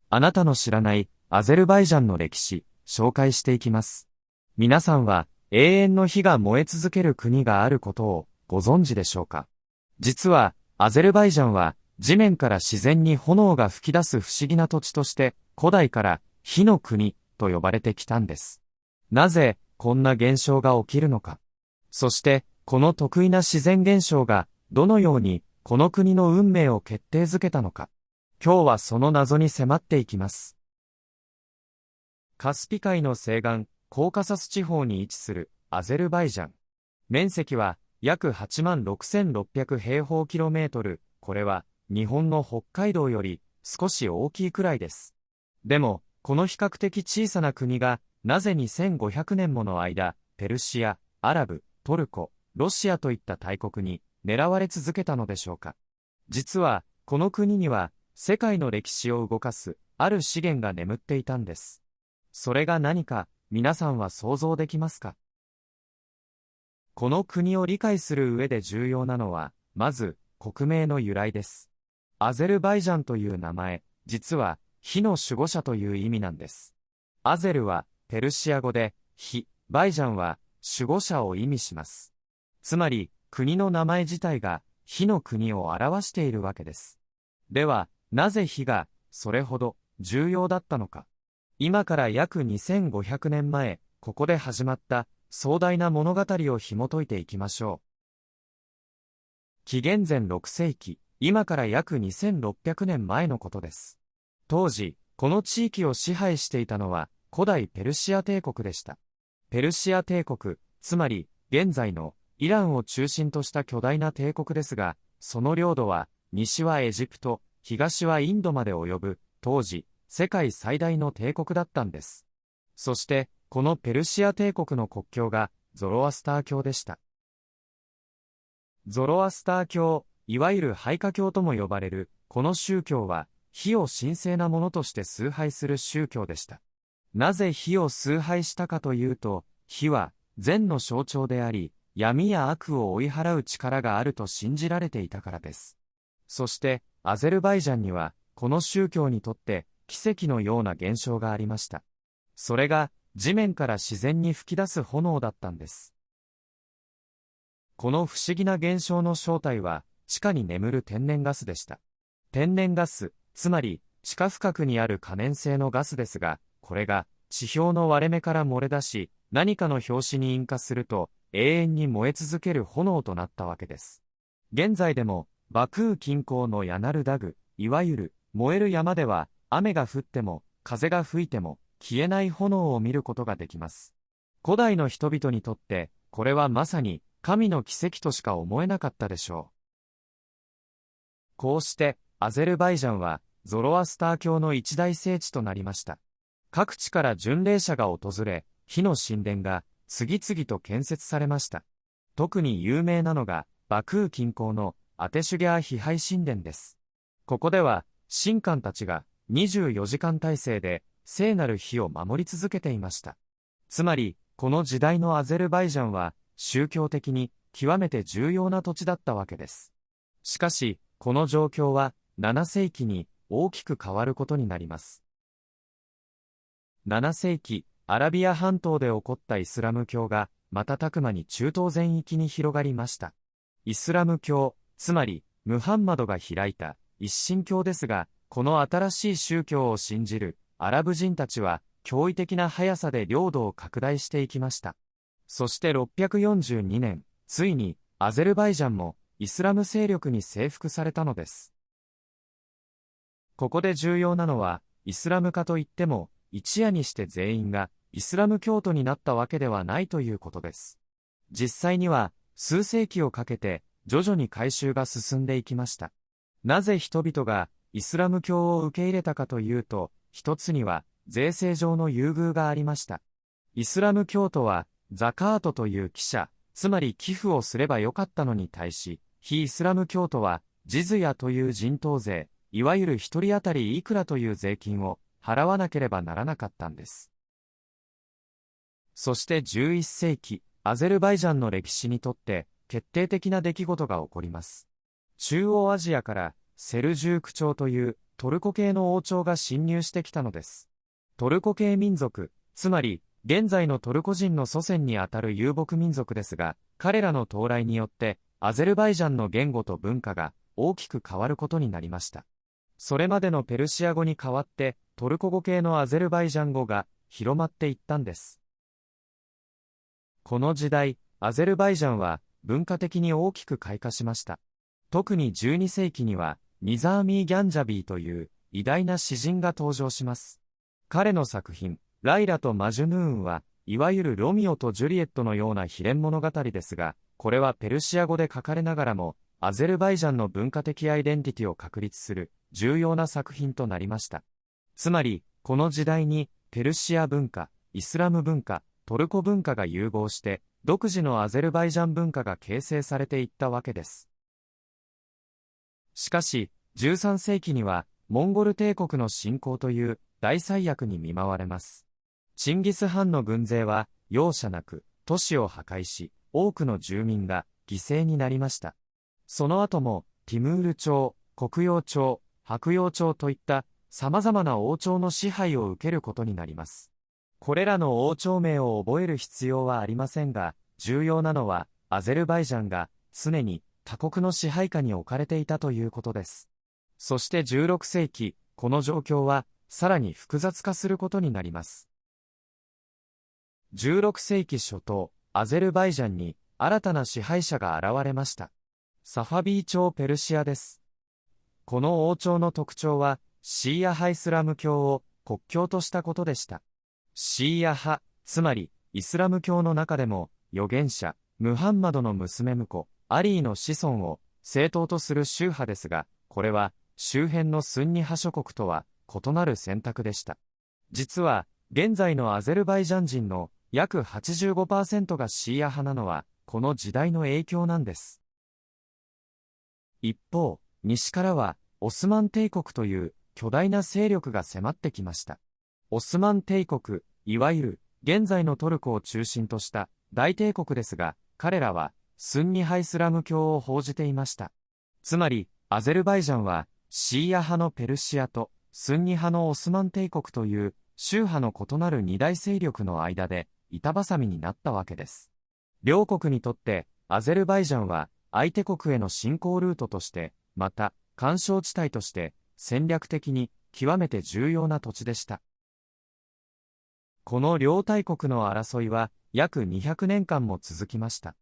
あなたの知らないアゼルバイジャンの歴史、紹介していきます。皆さんは永遠の火が燃え続ける国があることをご存知でしょうか？実はアゼルバイジャンは地面から自然に炎が噴き出す不思議な土地として古代から火の国と呼ばれてきたんです。なぜこんな現象が起きるのか。そしてこの特異な自然現象がどのようにこの国の運命を決定づけたのか。今日はその謎に迫っていきます。カスピ海の西岸、コーカサス地方に位置するアゼルバイジャン。面積は約86,600平方キロメートル。これは日本の北海道より少し大きいくらいです。でも、この比較的小さな国がなぜ2500年もの間、ペルシア、アラブ、トルコ、ロシアといった大国に狙われ続けたのでしょうか。実は、この国には世界の歴史を動かすある資源が眠っていたんです。それが何か皆さんは想像できますか？この国を理解する上で重要なのは、まず国名の由来です。アゼルバイジャンという名前、実は火の守護者という意味なんです。アゼルはペルシア語で火、バイジャンは守護者を意味します。つまり国の名前自体が火の国を表しているわけです。では、なぜ火がそれほど重要だったのか。今から約2500年前、ここで始まった壮大な物語を紐解いていきましょう。紀元前6世紀、今から約2600年前のことです。当時、この地域を支配していたのは古代ペルシア帝国でした。ペルシア帝国、つまり現在のイランを中心とした巨大な帝国ですが、その領土は西はエジプト、東はインドまで及ぶ、当時、世界最大の帝国だったんです。そして、このペルシア帝国の国教がゾロアスター教でした。ゾロアスター教、いわゆる廃家教とも呼ばれる、この宗教は、火を神聖なものとして崇拝する宗教でした。なぜ火を崇拝したかというと、火は善の象徴であり、闇や悪を追い払う力があると信じられていたからです。そして、アゼルバイジャンには、この宗教にとって奇跡のような現象がありました。それが、地面から自然に噴き出す炎だったんです。この不思議な現象の正体は、地下に眠る天然ガスでした。天然ガス、つまり地下深くにある可燃性のガスですが、これが地表の割れ目から漏れ出し、何かの拍子に引火すると、永遠に燃え続ける炎となったわけです。現在でも、バクー近郊のヤナルダグ、いわゆる燃える山では、雨が降っても、風が吹いても、消えない炎を見ることができます。古代の人々にとって、これはまさに神の奇跡としか思えなかったでしょう。こうして、アゼルバイジャンは、ゾロアスター教の一大聖地となりました。各地から巡礼者が訪れ、火の神殿が次々と建設されました。特に有名なのが、バクー近郊のアテシュギャーヒハイ神殿です。ここでは、神官たちが24時間体制で聖なる火を守り続けていました。つまり、この時代のアゼルバイジャンは、宗教的に極めて重要な土地だったわけです。しかし、この状況は7世紀に大きく変わることになります。7世紀、アラビア半島で起こったイスラム教が瞬く間に中東全域に広がりました。イスラム教、つまりムハンマドが開いた一神教ですが、この新しい宗教を信じるアラブ人たちは驚異的な速さで領土を拡大していきました。そして642年、ついにアゼルバイジャンもイスラム勢力に征服されたのです。ここで重要なのは、イスラム化といっても、一夜にして全員がイスラム教徒になったわけではないということです。実際には、数世紀をかけて、徐々に改宗が進んでいきました。なぜ人々がイスラム教を受け入れたかというと、一つには、税制上の優遇がありました。イスラム教徒は、ザカートという寄捨、つまり寄付をすればよかったのに対し、非イスラム教徒は、ジズヤという人頭税、いわゆる一人当たりいくらという税金を払わなければならなかったんです。そして11世紀、アゼルバイジャンの歴史にとって決定的な出来事が起こります。中央アジアからセルジューク朝というトルコ系の王朝が侵入してきたのです。トルコ系民族、つまり、現在のトルコ人の祖先にあたる遊牧民族ですが、彼らの到来によって、アゼルバイジャンの言語と文化が大きく変わることになりました。それまでのペルシア語に代わって、トルコ語系のアゼルバイジャン語が広まっていったんです。この時代、アゼルバイジャンは文化的に大きく開花しました。特に12世紀には、ニザーミー・ギャンジャビーという偉大な詩人が登場します。彼の作品、ライラとマジュヌーンは、いわゆるロミオとジュリエットのような悲恋物語ですが、これはペルシア語で書かれながらも、アゼルバイジャンの文化的アイデンティティを確立する重要な作品となりました。つまり、この時代にペルシア文化、イスラム文化、トルコ文化が融合して、独自のアゼルバイジャン文化が形成されていったわけです。しかし、13世紀には、モンゴル帝国の侵攻という大災悪に見舞われます。チンギス・ハンの軍勢は、容赦なく、都市を破壊し、多くの住民が犠牲になりました。その後も、ティムール朝、黒曜朝、白曜朝といった様々な王朝の支配を受けることになります。これらの王朝名を覚える必要はありませんが、重要なのは、アゼルバイジャンが常に他国の支配下に置かれていたということです。そして16世紀、この状況はさらに複雑化することになります。16世紀初頭、アゼルバイジャンに新たな支配者が現れました。サファビー朝ペルシアです。この王朝の特徴は、シーア派イスラム教を国教としたことでした。シーア派、つまりイスラム教の中でも預言者、ムハンマドの娘婿、アリーの子孫を正統とする宗派ですが、これは周辺のスンニ派諸国とは異なる選択でした。実は、現在のアゼルバイジャン人の約 85% がシーア派なのは、この時代の影響なんです。一方、西からは、オスマン帝国という巨大な勢力が迫ってきました。オスマン帝国、いわゆる現在のトルコを中心とした大帝国ですが、彼らはスンニ派イスラム教を報じていました。つまり、アゼルバイジャンはシーア派のペルシアとスンニ派のオスマン帝国という宗派の異なる二大勢力の間で板挟みになったわけです。両国にとってアゼルバイジャンは相手国への侵攻ルートとして、また緩衝地帯として戦略的に極めて重要な土地でした。この両大国の争いは約200年間も続きました。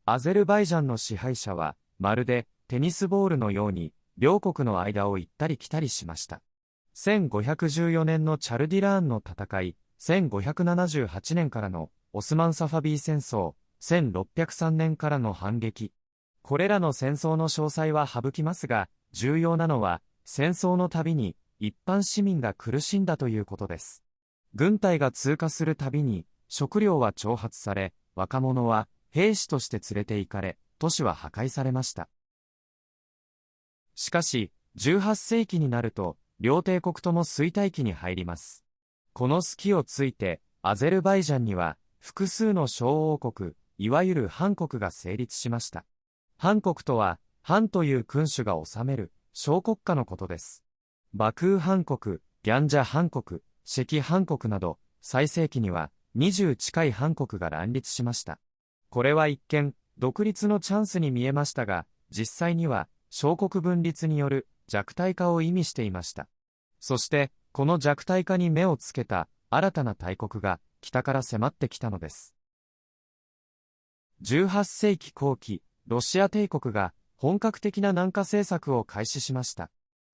アゼルバイジャンの支配者はまるでテニスボールのように両国の間を行ったり来たりしました。1514年のチャルディラーンの戦い、1578年からのオスマン・サファビー戦争、1603年からの反撃。これらの戦争の詳細は省きますが、重要なのは戦争のたびに一般市民が苦しんだということです。軍隊が通過するたびに食料は徴発され、若者は兵士として連れて行かれ、都市は破壊されました。しかし、18世紀になると、両帝国とも衰退期に入ります。この隙をついて、アゼルバイジャンには、複数の小王国、いわゆる藩国が成立しました。藩国とは、藩という君主が治める、小国家のことです。バクー藩国、ギャンジャ藩国、シェキ藩国など、最盛期には、20近い藩国が乱立しました。これは一見、独立のチャンスに見えましたが、実際には、小国分立による弱体化を意味していました。そして、この弱体化に目をつけた新たな大国が北から迫ってきたのです。18世紀後期、ロシア帝国が本格的な南下政策を開始しました。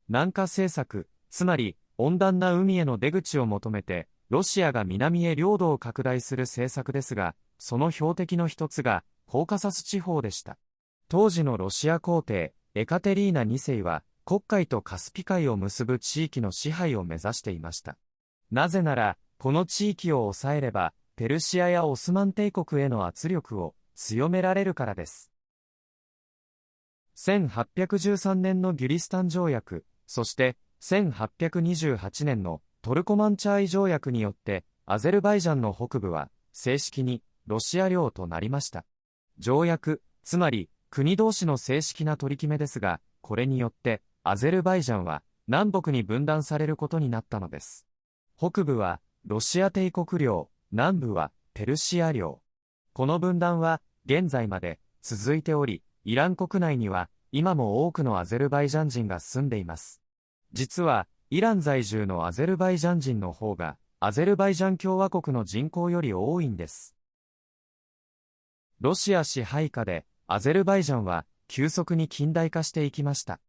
南下政策、つまり温暖な海への出口を求めて、ロシアが南へ領土を拡大する政策ですが、その標的の一つがコーカサス地方でした。当時のロシア皇帝、エカテリーナ2世は、黒海とカスピ海を結ぶ地域の支配を目指していました。なぜなら、この地域を抑えれば、ペルシアやオスマン帝国への圧力を強められるからです。1813年のギュリスタン条約、そして1828年のトルコマンチャーイ条約によって、アゼルバイジャンの北部は正式にロシア領となりました。条約、つまり国同士の正式な取り決めですが、これによってアゼルバイジャンは南北に分断されることになったのです。北部はロシア帝国領、南部はペルシア領。この分断は現在まで続いており、イラン国内には今も多くのアゼルバイジャン人が住んでいます。実は、イラン在住のアゼルバイジャン人の方が、アゼルバイジャン共和国の人口より多いんです。ロシア支配下で、アゼルバイジャンは急速に近代化していきました。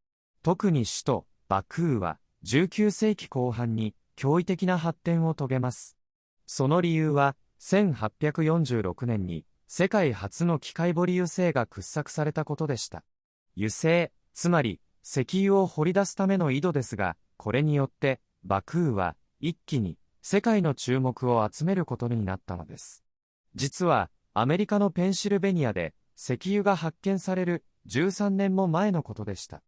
特に首都、バクーは、19世紀後半に驚異的な発展を遂げます。その理由は、1846年に、世界初の機械掘り油井が掘削されたことでした。油井、つまり、石油を掘り出すための井戸ですが、これによって、バクーは、一気に、世界の注目を集めることになったのです。実は、アメリカのペンシルベニアで、石油が発見される13年も前のことでした。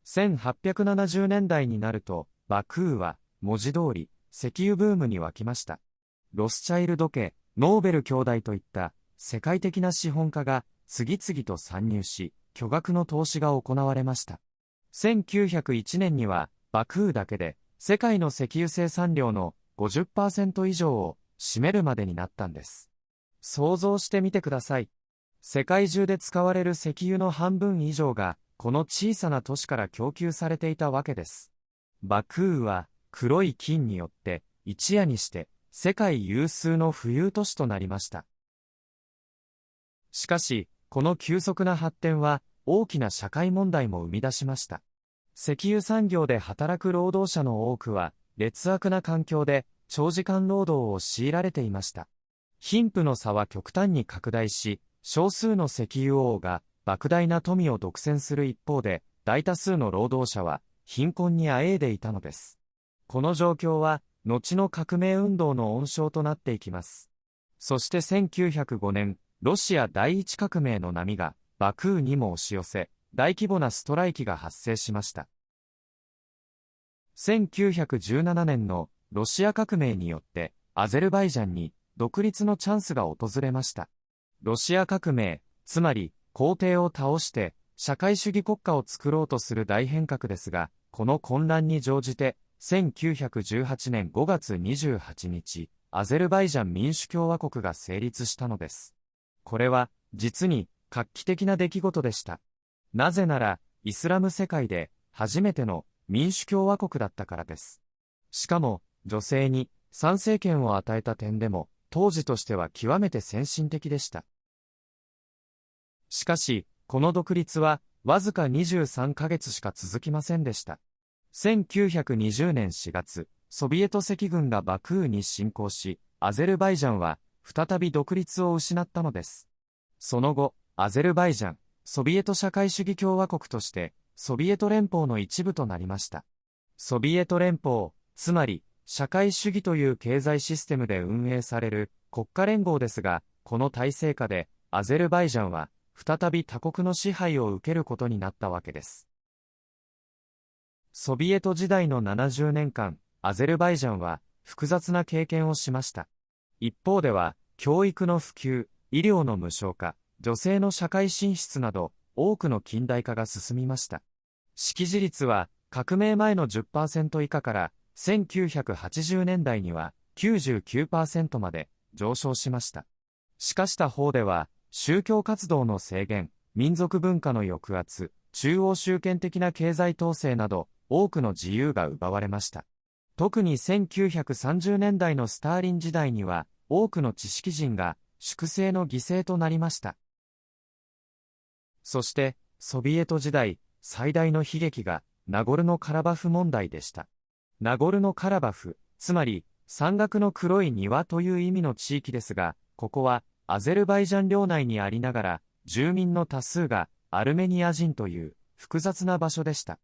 1870年代になると、バクーは、文字通り、石油ブームに沸きました。ロスチャイルド家、ノーベル兄弟といった世界的な資本家が次々と参入し、巨額の投資が行われました。1901年には、バクーだけで世界の石油生産量の 50% 以上を占めるまでになったんです。想像してみてください。世界中で使われる石油の半分以上が、この小さな都市から供給されていたわけです。バクーは、黒い金によって、一夜にして、世界有数の富裕都市となりました。しかし、この急速な発展は、大きな社会問題も生み出しました。石油産業で働く労働者の多くは、劣悪な環境で、長時間労働を強いられていました。貧富の差は極端に拡大し、少数の石油王が、莫大な富を独占する一方で、大多数の労働者は、貧困にあえいでいたのです。この状況は、後の革命運動の温床となっていきます。そして1905年、ロシア第一革命の波がバクーにも押し寄せ、大規模なストライキが発生しました。1917年のロシア革命によってアゼルバイジャンに独立のチャンスが訪れました。ロシア革命、つまり皇帝を倒して社会主義国家を作ろうとする大変革ですが、この混乱に乗じて1918年5月28日、アゼルバイジャン民主共和国が成立したのです。これは、実に、画期的な出来事でした。なぜなら、イスラム世界で、初めての民主共和国だったからです。しかも、女性に、参政権を与えた点でも、当時としては極めて先進的でした。しかし、この独立は、わずか23ヶ月しか続きませんでした。1920年4月、ソビエト赤軍がバクーに侵攻し、アゼルバイジャンは再び独立を失ったのです。その後、アゼルバイジャン、ソビエト社会主義共和国として、ソビエト連邦の一部となりました。ソビエト連邦、つまり、社会主義という経済システムで運営される国家連合ですが、この体制下で、アゼルバイジャンは、再び他国の支配を受けることになったわけです。ソビエト時代の70年間、アゼルバイジャンは複雑な経験をしました。一方では、教育の普及、医療の無償化、女性の社会進出など、多くの近代化が進みました。識字率は、革命前の 10% 以下から、1980年代には 99% まで上昇しました。しかし他方では、宗教活動の制限、民族文化の抑圧、中央集権的な経済統制など、多くの自由が奪われました。特に1930年代のスターリン時代には、多くの知識人が粛清の犠牲となりました。そして、ソビエト時代、最大の悲劇が、ナゴルノカラバフ問題でした。ナゴルノカラバフ、つまり、山岳の黒い庭という意味の地域ですが、ここは、アゼルバイジャン領内にありながら、住民の多数が、アルメニア人という、複雑な場所でした。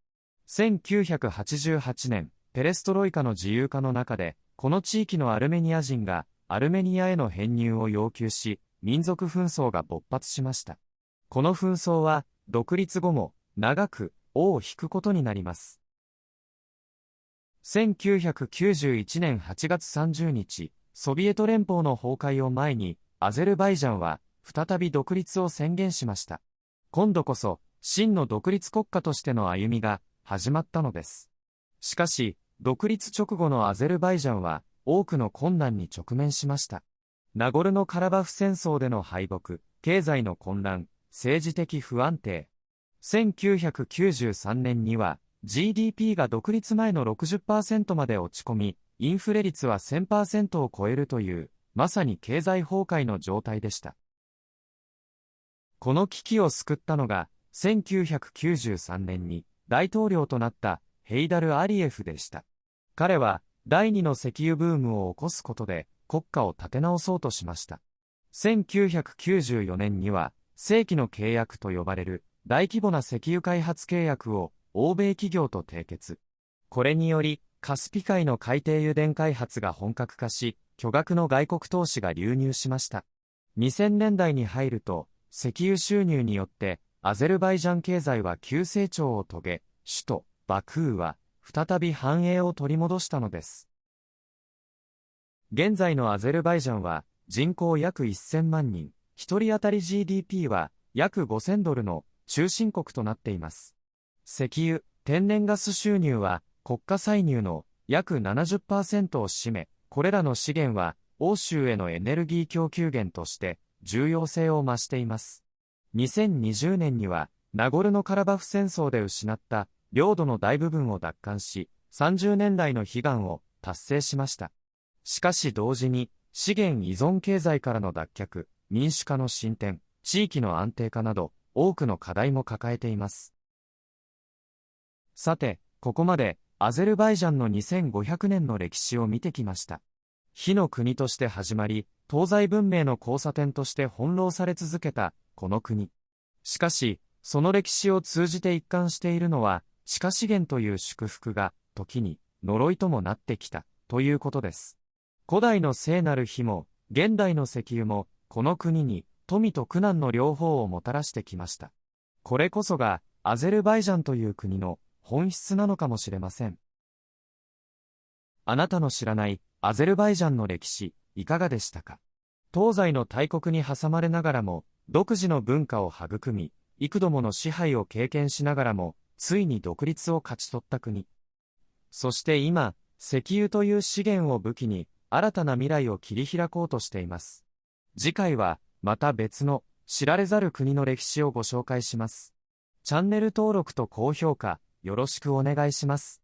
1988年、ペレストロイカの自由化の中で、この地域のアルメニア人がアルメニアへの編入を要求し、民族紛争が勃発しました。この紛争は、独立後も長く尾を引くことになります。1991年8月30日、ソビエト連邦の崩壊を前に、アゼルバイジャンは再び独立を宣言しました。今度こそ、真の独立国家としての歩みが始まったのです。しかし、独立直後のアゼルバイジャンは多くの困難に直面しました。ナゴルノカラバフ戦争での敗北、経済の混乱、政治的不安定。1993年には GDP が独立前の 60% まで落ち込み、インフレ率は 1000% を超えるという、まさに経済崩壊の状態でした。この危機を救ったのが、1993年に大統領となったヘイダル・アリエフでした。彼は第二の石油ブームを起こすことで国家を立て直そうとしました。1994年には正規の契約と呼ばれる大規模な石油開発契約を欧米企業と締結。これによりカスピ海の海底油田開発が本格化し、巨額の外国投資が流入しました。2000年代に入ると、石油収入によってアゼルバイジャン経済は急成長を遂げ、首都バクーは再び繁栄を取り戻したのです。現在のアゼルバイジャンは人口約1000万人、1人当たり GDP は約5000ドルの中心国となっています。石油、天然ガス収入は国家歳入の約 70% を占め、これらの資源は欧州へのエネルギー供給源として重要性を増しています。2020年にはナゴルノカラバフ戦争で失った領土の大部分を奪還し、30年来の悲願を達成しました。しかし同時に資源依存経済からの脱却、民主化の進展、地域の安定化など多くの課題も抱えています。さて、ここまでアゼルバイジャンの2500年の歴史を見てきました。火の国として始まり、東西文明の交差点として翻弄され続けたこの国。しかし、その歴史を通じて一貫しているのは、地下資源という祝福が、時に呪いともなってきた、ということです。古代の聖なる火も、現代の石油も、この国に富と苦難の両方をもたらしてきました。これこそが、アゼルバイジャンという国の本質なのかもしれません。あなたの知らないアゼルバイジャンの歴史、いかがでしたか？東西の大国に挟まれながらも、独自の文化を育み、幾度もの支配を経験しながらも、ついに独立を勝ち取った国。そして今、石油という資源を武器に、新たな未来を切り開こうとしています。次回は、また別の、知られざる国の歴史をご紹介します。チャンネル登録と高評価、よろしくお願いします。